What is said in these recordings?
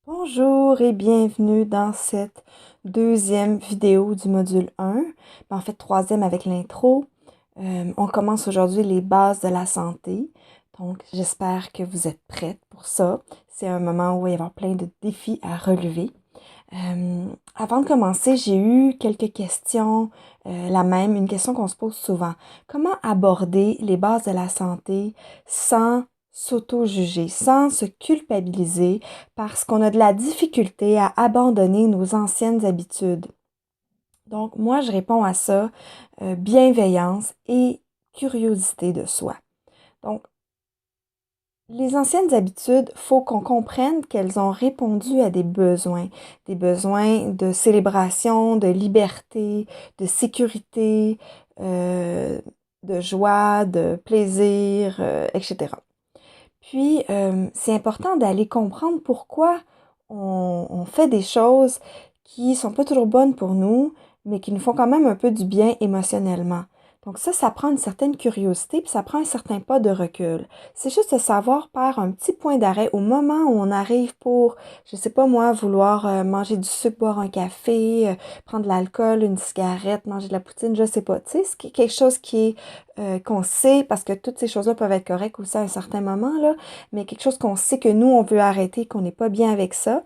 Bonjour et bienvenue dans cette deuxième vidéo du module 1, en fait troisième avec l'intro. On commence aujourd'hui les bases de la santé, donc j'espère que vous êtes prêtes pour ça. C'est un moment où il va y avoir plein de défis à relever. Avant de commencer, j'ai eu quelques questions, une question qu'on se pose souvent. Comment aborder les bases de la santé sans s'auto-juger, sans se culpabiliser parce qu'on a de la difficulté à abandonner nos anciennes habitudes? Donc, moi, je réponds à ça, bienveillance et curiosité de soi. Donc, les anciennes habitudes, faut qu'on comprenne qu'elles ont répondu à des besoins de célébration, de liberté, de sécurité, de joie, de plaisir, etc. Puis, c'est important d'aller comprendre pourquoi on fait des choses qui sont pas toujours bonnes pour nous, mais qui nous font quand même un peu du bien émotionnellement. Donc ça prend une certaine curiosité, puis ça prend un certain pas de recul. C'est juste de savoir faire un petit point d'arrêt au moment où on arrive pour, je sais pas moi, vouloir manger du sucre, boire un café, prendre de l'alcool, une cigarette, manger de la poutine, je sais pas. Tu sais, c'est quelque chose qui est qu'on sait, parce que toutes ces choses-là peuvent être correctes aussi à un certain moment, là, mais quelque chose qu'on sait que nous, on veut arrêter, qu'on n'est pas bien avec ça.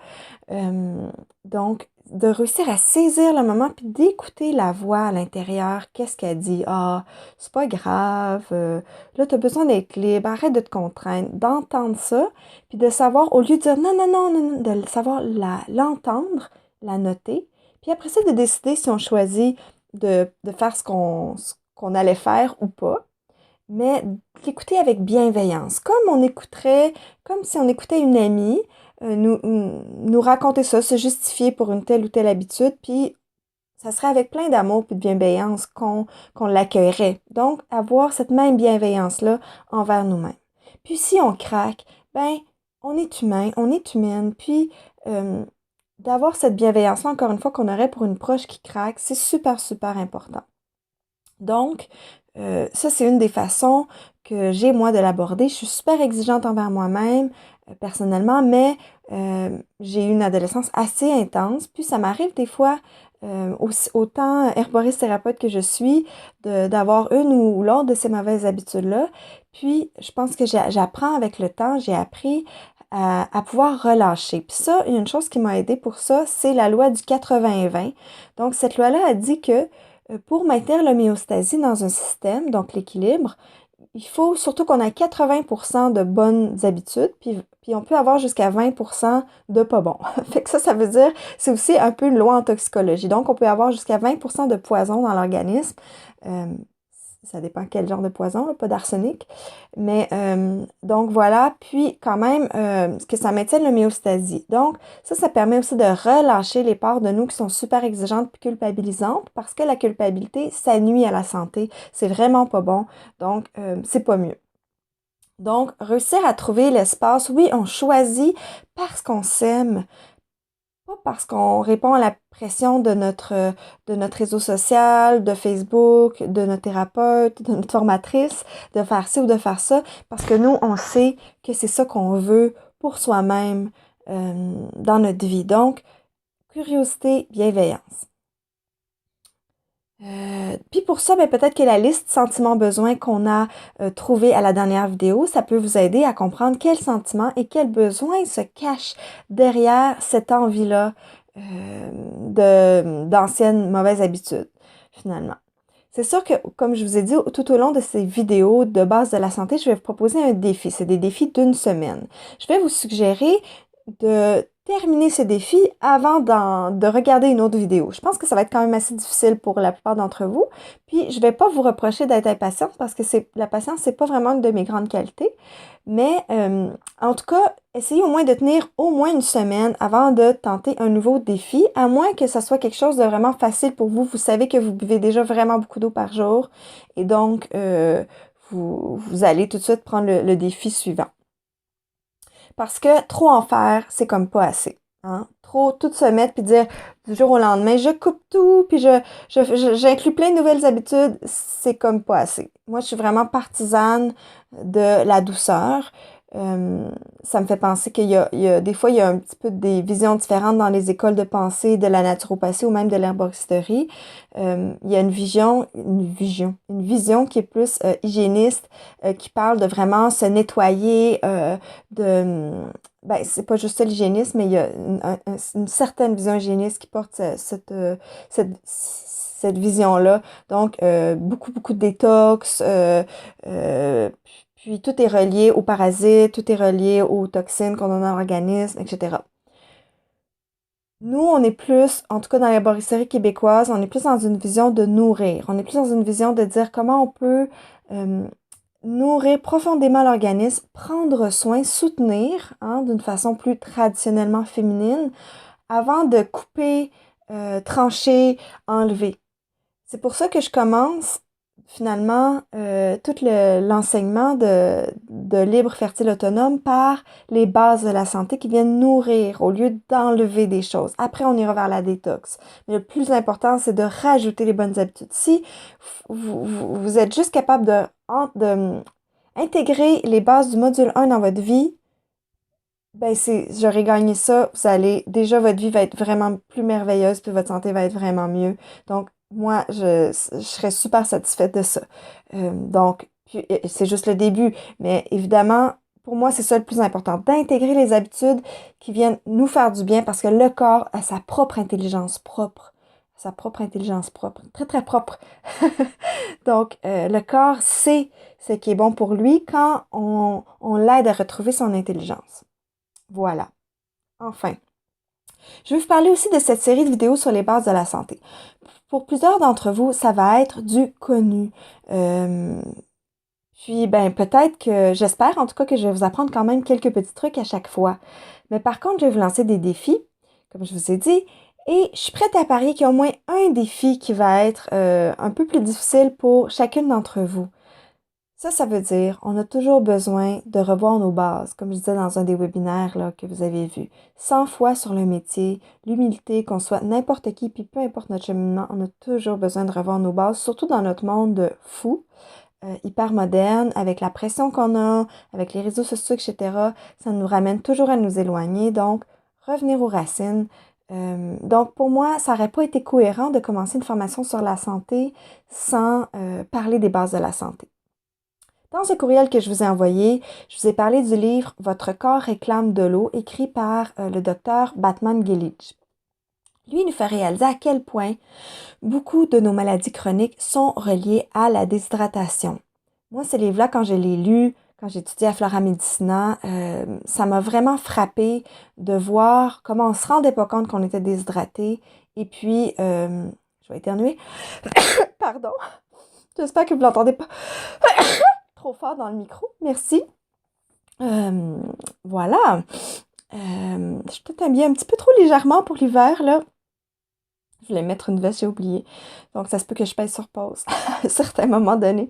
Donc, de réussir à saisir le moment puis d'écouter la voix à l'intérieur, qu'est-ce qu'elle dit? Ah, c'est pas grave, là, tu as besoin d'être libre, arrête de te contraindre, d'entendre ça, puis de savoir, au lieu de dire non, non, non, non, non, de savoir l'entendre, la noter, puis après ça, de décider si on choisit de faire ce qu'on allait faire ou pas, mais l'écouter avec bienveillance, comme si on écoutait une amie nous raconter ça, se justifier pour une telle ou telle habitude, puis ça serait avec plein d'amour et de bienveillance qu'on l'accueillerait. Donc, avoir cette même bienveillance-là envers nous-mêmes. Puis si on craque, ben, on est humain, on est humaine, puis euh, d'avoir cette bienveillance-là, encore une fois, qu'on aurait pour une proche qui craque, c'est super, super important. Donc, ça, c'est une des façons que j'ai, moi, de l'aborder. Je suis super exigeante envers moi-même, personnellement, mais j'ai eu une adolescence assez intense. Puis, ça m'arrive des fois, autant herboriste thérapeute que je suis, d'avoir une ou l'autre de ces mauvaises habitudes-là. Puis, je pense que j'apprends avec le temps, j'ai appris à pouvoir relâcher. Puis ça, une chose qui m'a aidée pour ça, c'est la loi du 80-20. Donc, cette loi-là a dit que pour maintenir l'homéostasie dans un système, donc l'équilibre, il faut surtout qu'on ait 80% de bonnes habitudes, puis on peut avoir jusqu'à 20% de pas bon. Fait que ça veut dire, c'est aussi un peu une loi en toxicologie. Donc, on peut avoir jusqu'à 20% de poison dans l'organisme. Euh, Ça dépend quel genre de poison, là, pas d'arsenic. Mais donc voilà, puis quand même, ce que ça maintient l'homéostasie. Donc, ça permet aussi de relâcher les parts de nous qui sont super exigeantes puis culpabilisantes parce que la culpabilité, ça nuit à la santé. C'est vraiment pas bon. Donc, c'est pas mieux. Donc, réussir à trouver l'espace, oui, on choisit parce qu'on s'aime, pas parce qu'on répond à la pression de notre réseau social, de Facebook, de notre thérapeute, de notre formatrice, de faire ci ou de faire ça, parce que nous, on sait que c'est ça qu'on veut pour soi-même dans notre vie. Donc, curiosité, bienveillance. Puis pour ça, ben, peut-être que la liste sentiments-besoins qu'on a trouvée à la dernière vidéo, ça peut vous aider à comprendre quels sentiments et quels besoins se cachent derrière cette envie-là d'anciennes mauvaises habitudes, finalement. C'est sûr que, comme je vous ai dit, tout au long de ces vidéos de base de la santé, je vais vous proposer un défi. C'est des défis d'une semaine. Je vais vous suggérer de terminer ce défi avant de regarder une autre vidéo. Je pense que ça va être quand même assez difficile pour la plupart d'entre vous. Puis, je vais pas vous reprocher d'être impatiente parce que la patience, c'est pas vraiment une de mes grandes qualités. Mais, en tout cas, essayez au moins de tenir au moins une semaine avant de tenter un nouveau défi, à moins que ça soit quelque chose de vraiment facile pour vous. Vous savez que vous buvez déjà vraiment beaucoup d'eau par jour et donc, vous allez tout de suite prendre le défi suivant. Parce que trop en faire, c'est comme pas assez. Hein? Trop tout se mettre puis dire du jour au lendemain, je coupe tout puis j'inclus plein de nouvelles habitudes, c'est comme pas assez. Moi, je suis vraiment partisane de la douceur. Ça me fait penser des fois, il y a un petit peu des visions différentes dans les écoles de pensée de la naturopathie ou même de l'herboristerie. Il y a une vision qui est plus hygiéniste, qui parle de vraiment se nettoyer, ben, c'est pas juste ça l'hygiénisme, mais il y a une certaine vision hygiéniste qui porte cette vision-là. Donc, beaucoup de détox, puis tout est relié aux parasites, tout est relié aux toxines qu'on a dans l'organisme, etc. Nous, on est plus, en tout cas dans l'herboristerie québécoise, on est plus dans une vision de nourrir. On est plus dans une vision de dire comment on peut nourrir profondément l'organisme, prendre soin, soutenir, hein, d'une façon plus traditionnellement féminine, avant de couper, trancher, enlever. C'est pour ça que je commence finalement tout l'enseignement de libre, fertile, autonome par les bases de la santé qui viennent nourrir au lieu d'enlever des choses. Après, on ira vers la détox. Mais le plus important, c'est de rajouter les bonnes habitudes. Si vous êtes juste capable de intégrer les bases du module 1 dans votre vie, ben j'aurais gagné ça. Déjà, votre vie va être vraiment plus merveilleuse, puis votre santé va être vraiment mieux. Donc, moi, je serais super satisfaite de ça. Donc, c'est juste le début. Mais évidemment, pour moi, c'est ça le plus important, d'intégrer les habitudes qui viennent nous faire du bien parce que le corps a sa propre intelligence propre. Sa propre intelligence propre. Très, très propre. Donc, le corps sait ce qui est bon pour lui quand on l'aide à retrouver son intelligence. Voilà. Enfin. Je vais vous parler aussi de cette série de vidéos sur les bases de la santé. Pour plusieurs d'entre vous, ça va être du connu. Puis, ben, peut-être que, j'espère en tout cas que je vais vous apprendre quand même quelques petits trucs à chaque fois. Mais par contre, je vais vous lancer des défis, comme je vous ai dit, et je suis prête à parier qu'il y a au moins un défi qui va être un peu plus difficile pour chacune d'entre vous. Ça veut dire, on a toujours besoin de revoir nos bases, comme je disais dans un des webinaires là, que vous avez vu. 100 fois sur le métier, l'humilité, qu'on soit n'importe qui, puis peu importe notre cheminement, on a toujours besoin de revoir nos bases, surtout dans notre monde fou, hyper moderne, avec la pression qu'on a, avec les réseaux sociaux, etc. Ça nous ramène toujours à nous éloigner, donc revenir aux racines. Donc, pour moi, ça n'aurait pas été cohérent de commencer une formation sur la santé sans parler des bases de la santé. Dans ce courriel que je vous ai envoyé, je vous ai parlé du livre Votre corps réclame de l'eau, écrit par le docteur Batman-Gillich. Lui, il nous fait réaliser à quel point beaucoup de nos maladies chroniques sont reliées à la déshydratation. Moi, ces livres-là, quand je les lus, quand j'ai étudié à Flora Medicina, ça m'a vraiment frappé de voir comment on se rendait pas compte qu'on était déshydraté. Et puis, je vais éternuer. Pardon. J'espère que vous l'entendez pas trop fort dans le micro. Merci. Voilà. Je suis peut-être habillée un petit peu trop légèrement pour l'hiver, là. Je voulais mettre une veste, j'ai oublié. Donc, ça se peut que je pèse sur pause à un certain moment donné.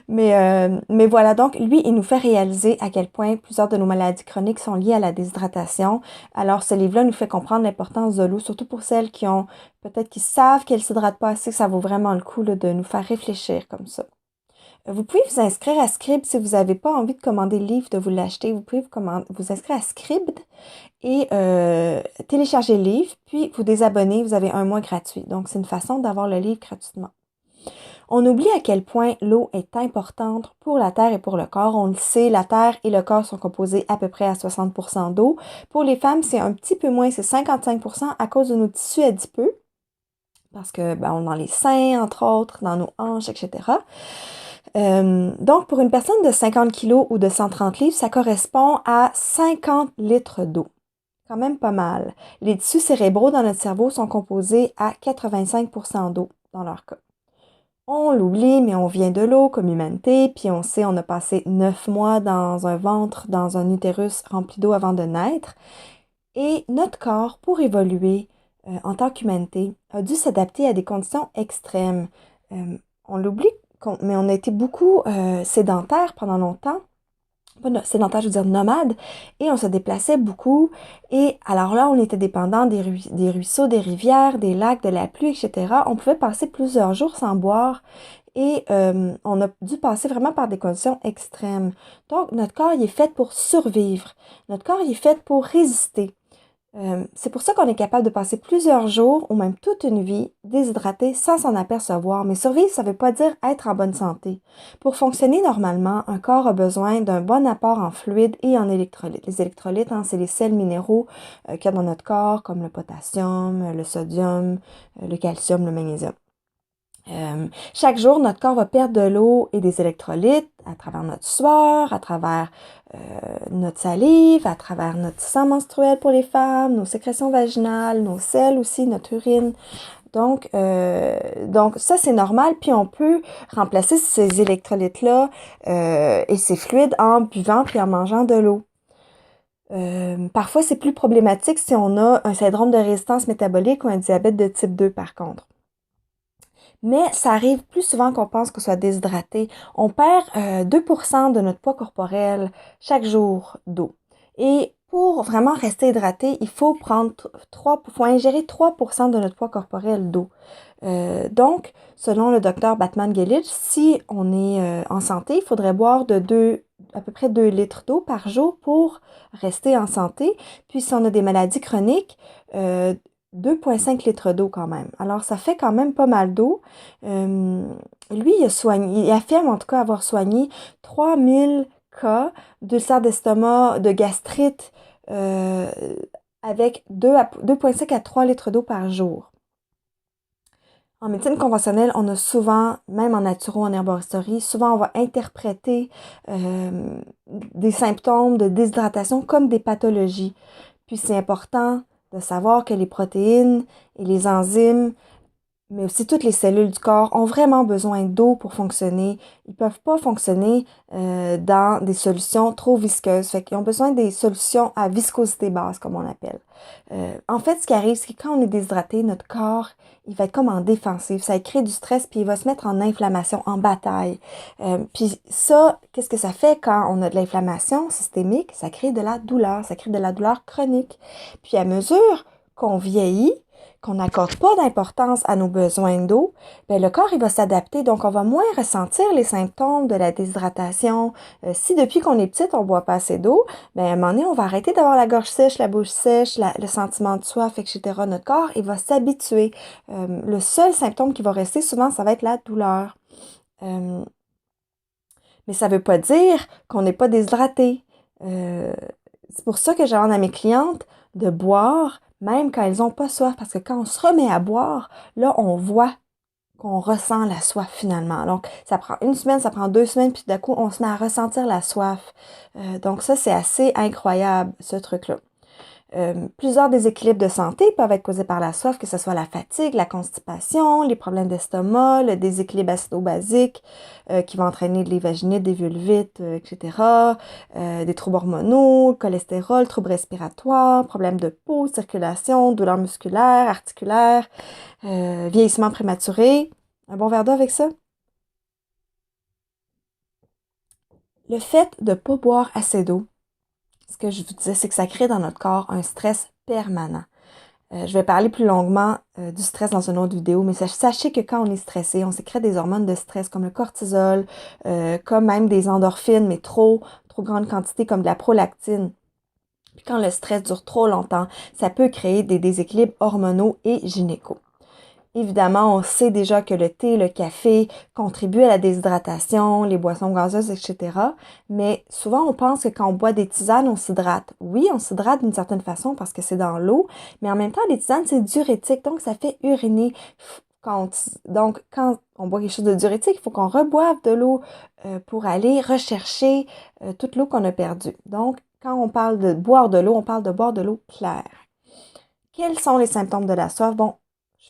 Mais voilà, donc, lui, il nous fait réaliser à quel point plusieurs de nos maladies chroniques sont liées à la déshydratation. Alors, ce livre-là nous fait comprendre l'importance de l'eau, surtout pour celles qui ont, peut-être qui savent qu'elles ne s'hydratent pas assez, que ça vaut vraiment le coup là, de nous faire réfléchir comme ça. Vous pouvez vous inscrire à Scribd si vous n'avez pas envie de commander le livre, de vous l'acheter. Vous pouvez vous inscrire à Scribd et télécharger le livre, puis vous désabonner. Vous avez un mois gratuit. Donc, c'est une façon d'avoir le livre gratuitement. On oublie à quel point l'eau est importante pour la Terre et pour le corps. On le sait, la Terre et le corps sont composés à peu près à 60% d'eau. Pour les femmes, c'est un petit peu moins, c'est 55% à cause de nos tissus adipeux. Parce que, ben, on est dans les seins, entre autres, dans nos hanches, etc. Donc, pour une personne de 50 kg ou de 130 livres, ça correspond à 50 litres d'eau. Quand même pas mal. Les tissus cérébraux dans notre cerveau sont composés à 85% d'eau dans leur cas. On l'oublie, mais on vient de l'eau comme humanité, puis on sait, on a passé 9 mois dans un ventre, dans un utérus rempli d'eau avant de naître. Et notre corps, pour évoluer en tant qu'humanité, a dû s'adapter à des conditions extrêmes. On l'oublie, mais on a été beaucoup sédentaires pendant longtemps. Pas sédentaires, je veux dire nomades. Et on se déplaçait beaucoup. Et alors là, on était dépendant des ruisseaux, des rivières, des lacs, de la pluie, etc. On pouvait passer plusieurs jours sans boire. et on a dû passer vraiment par des conditions extrêmes. Donc, notre corps, il est fait pour survivre. Notre corps, il est fait pour résister. C'est pour ça qu'on est capable de passer plusieurs jours ou même toute une vie déshydraté sans s'en apercevoir. Mais survivre, ça ne veut pas dire être en bonne santé. Pour fonctionner normalement, un corps a besoin d'un bon apport en fluides et en électrolytes. Les électrolytes, c'est les sels minéraux qu'il y a dans notre corps, comme le potassium, le sodium, le calcium, le magnésium. Chaque jour, notre corps va perdre de l'eau et des électrolytes à travers notre sueur, à travers notre salive, à travers notre sang menstruel pour les femmes, nos sécrétions vaginales, nos selles aussi, notre urine. Donc ça, c'est normal. Puis on peut remplacer ces électrolytes-là et ces fluides en buvant puis en mangeant de l'eau. Parfois, c'est plus problématique si on a un syndrome de résistance métabolique ou un diabète de type 2, par contre. Mais ça arrive plus souvent qu'on pense qu'on soit déshydraté. On perd 2% de notre poids corporel chaque jour d'eau. Et pour vraiment rester hydraté, il faut faut ingérer 3% de notre poids corporel d'eau. Donc, selon le docteur Batman-Gelich, si on est en santé, il faudrait boire à peu près 2 litres d'eau par jour pour rester en santé. Puis, si on a des maladies chroniques, 2,5 litres d'eau quand même. Alors, ça fait quand même pas mal d'eau. Lui, il affirme en tout cas avoir soigné 3000 cas d'ulcères d'estomac, de gastrite, avec 2,5 à 3 litres d'eau par jour. En médecine conventionnelle, on a souvent, même en naturo, en herboristerie, souvent on va interpréter des symptômes de déshydratation comme des pathologies. Puis c'est important de savoir que les protéines et les enzymes, mais aussi toutes les cellules du corps ont vraiment besoin d'eau pour fonctionner. Ils ne peuvent pas fonctionner dans des solutions trop visqueuses. Fait qu'ils ont besoin des solutions à viscosité basse, comme on appelle. En fait, ce qui arrive, c'est que quand on est déshydraté, notre corps, il va être comme en défensive. Ça crée du stress, puis il va se mettre en inflammation, en bataille. Puis ça, qu'est-ce que ça fait quand on a de l'inflammation systémique? Ça crée de la douleur. Ça crée de la douleur chronique. Puis à mesure qu'on vieillit, qu'on n'accorde pas d'importance à nos besoins d'eau, bien, le corps il va s'adapter, donc on va moins ressentir les symptômes de la déshydratation. Si depuis qu'on est petite, on boit pas assez d'eau, bien, à un moment donné, on va arrêter d'avoir la gorge sèche, la bouche sèche, le sentiment de soif, etc. Notre corps, il va s'habituer. Le seul symptôme qui va rester souvent, ça va être la douleur. Mais ça veut pas dire qu'on n'est pas déshydraté. C'est pour ça que je demande à mes clientes de boire même quand elles n'ont pas soif, parce que quand on se remet à boire, là, on voit qu'on ressent la soif finalement. Donc, ça prend une semaine, ça prend 2 semaines, puis d'un coup, on se met à ressentir la soif. Donc ça, c'est assez incroyable, ce truc-là. Plusieurs déséquilibres de santé peuvent être causés par la soif, que ce soit la fatigue, la constipation, les problèmes d'estomac, le déséquilibre acido-basique qui va entraîner de l'évaginite, des vulvites, etc., des troubles hormonaux, le cholestérol, troubles respiratoires, problèmes de peau, circulation, douleurs musculaires, articulaires, vieillissement prématuré. Un bon verre d'eau avec ça? Le fait de ne pas boire assez d'eau, ce que je vous disais, c'est que ça crée dans notre corps un stress permanent. Je vais parler plus longuement du stress dans une autre vidéo, mais sachez que quand on est stressé, on sécrète des hormones de stress comme le cortisol, comme même des endorphines, mais trop grande quantité comme de la prolactine. Puis quand le stress dure trop longtemps, ça peut créer des déséquilibres hormonaux et gynéco. Évidemment, on sait déjà que le thé, le café contribuent à la déshydratation, les boissons gazeuses, etc. Mais souvent, on pense que quand on boit des tisanes, on s'hydrate. Oui, on s'hydrate d'une certaine façon parce que c'est dans l'eau, mais en même temps, les tisanes, c'est diurétique, donc ça fait uriner. Donc, quand on boit quelque chose de diurétique, il faut qu'on reboive de l'eau pour aller rechercher toute l'eau qu'on a perdue. Donc, quand on parle de boire de l'eau, on parle de boire de l'eau claire. Quels sont les symptômes de la soif? Bon,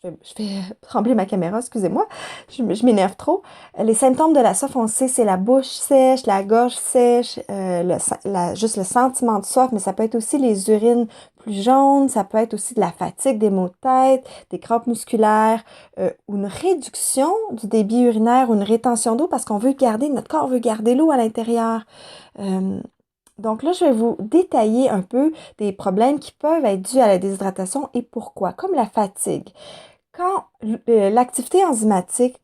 je fais trembler ma caméra, excusez-moi, je m'énerve trop. Les symptômes de la soif, on sait, c'est la bouche sèche, la gorge sèche, juste le sentiment de soif, mais ça peut être aussi les urines plus jaunes, ça peut être aussi de la fatigue, des maux de tête, des crampes musculaires, ou une réduction du débit urinaire ou une rétention d'eau parce qu'on veut garder, notre corps veut garder l'eau à l'intérieur. Donc là, je vais vous détailler un peu des problèmes qui peuvent être dus à la déshydratation et pourquoi, comme la fatigue. Quand l'activité enzymatique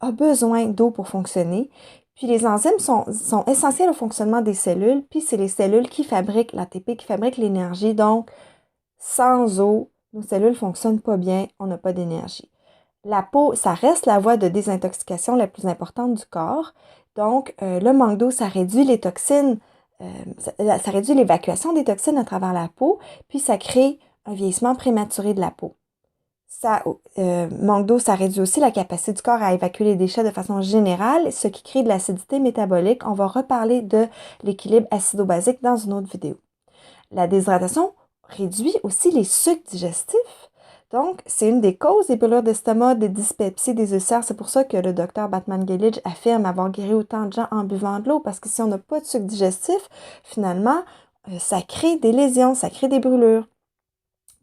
a besoin d'eau pour fonctionner. Puis les enzymes sont essentiels au fonctionnement des cellules, puis c'est les cellules qui fabriquent l'ATP, qui fabriquent l'énergie. Donc, sans eau, nos cellules ne fonctionnent pas bien, on n'a pas d'énergie. La peau, ça reste la voie de désintoxication la plus importante du corps. Donc, le manque d'eau, ça réduit les toxines, ça réduit l'évacuation des toxines à travers la peau, puis ça crée un vieillissement prématuré de la peau. Manque d'eau, ça réduit aussi la capacité du corps à évacuer les déchets de façon générale, ce qui crée de l'acidité métabolique. On va reparler de l'équilibre acido-basique dans une autre vidéo. La déshydratation réduit aussi les sucs digestifs. Donc, c'est une des causes des brûlures d'estomac, des dyspepsies, des ulcères. C'est pour ça que le docteur Batman-Gillich affirme avoir guéri autant de gens en buvant de l'eau, parce que si on n'a pas de sucre digestif, finalement, ça crée des lésions, ça crée des brûlures.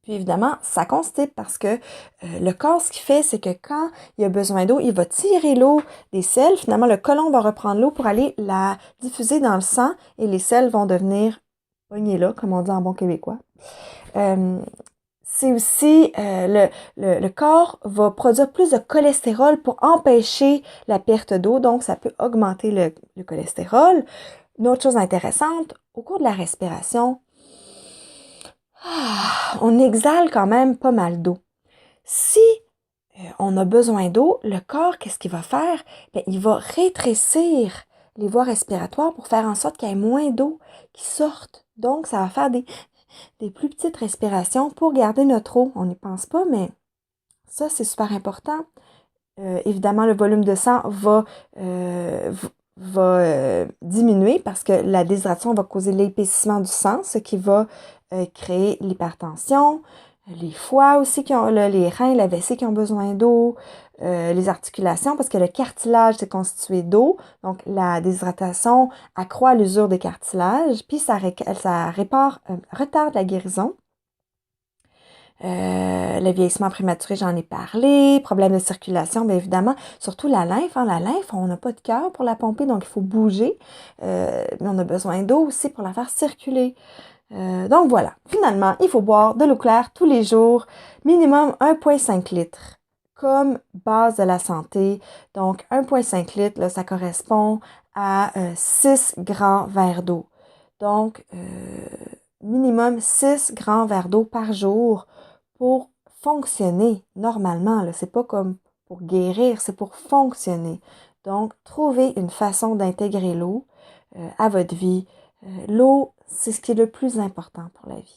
Puis évidemment, ça constipe parce que le corps, ce qu'il fait, c'est que quand il a besoin d'eau, il va tirer l'eau des selles. Finalement, le côlon va reprendre l'eau pour aller la diffuser dans le sang et les selles vont devenir pognées là, comme on dit en bon québécois. C'est aussi, le corps va produire plus de cholestérol pour empêcher la perte d'eau, donc ça peut augmenter le cholestérol. Une autre chose intéressante, au cours de la respiration, on exhale quand même pas mal d'eau. Si on a besoin d'eau, le corps, qu'est-ce qu'il va faire? Bien, il va rétrécir les voies respiratoires pour faire en sorte qu'il y ait moins d'eau qui sorte. Donc, ça va faire des plus petites respirations pour garder notre eau. On n'y pense pas, mais ça, c'est super important. Évidemment, le volume de sang va diminuer parce que la déshydratation va causer l'épaississement du sang, ce qui va créer l'hypertension, les foies aussi, les reins, la vessie qui ont besoin d'eau, les articulations, parce que le cartilage est constitué d'eau, donc la déshydratation accroît l'usure des cartilages, puis ça retarde la guérison. Le vieillissement prématuré, j'en ai parlé. Problème de circulation, bien évidemment. Surtout la lymphe. La lymphe, on n'a pas de cœur pour la pomper, donc il faut bouger. Mais on a besoin d'eau aussi pour la faire circuler. Donc voilà. Finalement, il faut boire de l'eau claire tous les jours. Minimum 1,5 litres comme base de la santé. Donc 1,5 litres, là, ça correspond à 6 grands verres d'eau. Donc, minimum 6 grands verres d'eau par jour pour fonctionner normalement. C'est pas comme pour guérir, c'est pour fonctionner. Donc, trouvez une façon d'intégrer l'eau à votre vie. L'eau, c'est ce qui est le plus important pour la vie.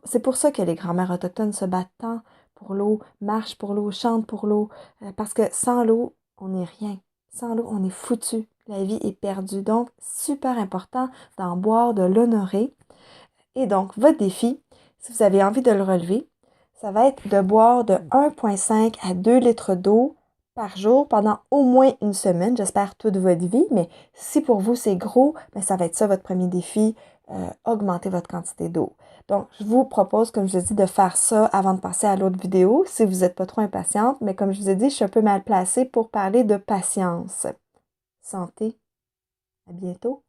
C'est pour ça que les grands-mères autochtones se battent tant pour l'eau, marchent pour l'eau, chantent pour l'eau, parce que sans l'eau, on n'est rien. Sans l'eau, on est foutu. La vie est perdue. Donc, super important d'en boire, de l'honorer. Et donc, votre défi, si vous avez envie de le relever, ça va être de boire de 1,5 à 2 litres d'eau par jour pendant au moins une semaine. J'espère toute votre vie, mais si pour vous c'est gros, bien, ça va être ça votre premier défi, augmenter votre quantité d'eau. Donc, je vous propose, comme je vous ai dit, de faire ça avant de passer à l'autre vidéo, si vous n'êtes pas trop impatiente, mais comme je vous ai dit, je suis un peu mal placée pour parler de patience. Santé, à bientôt.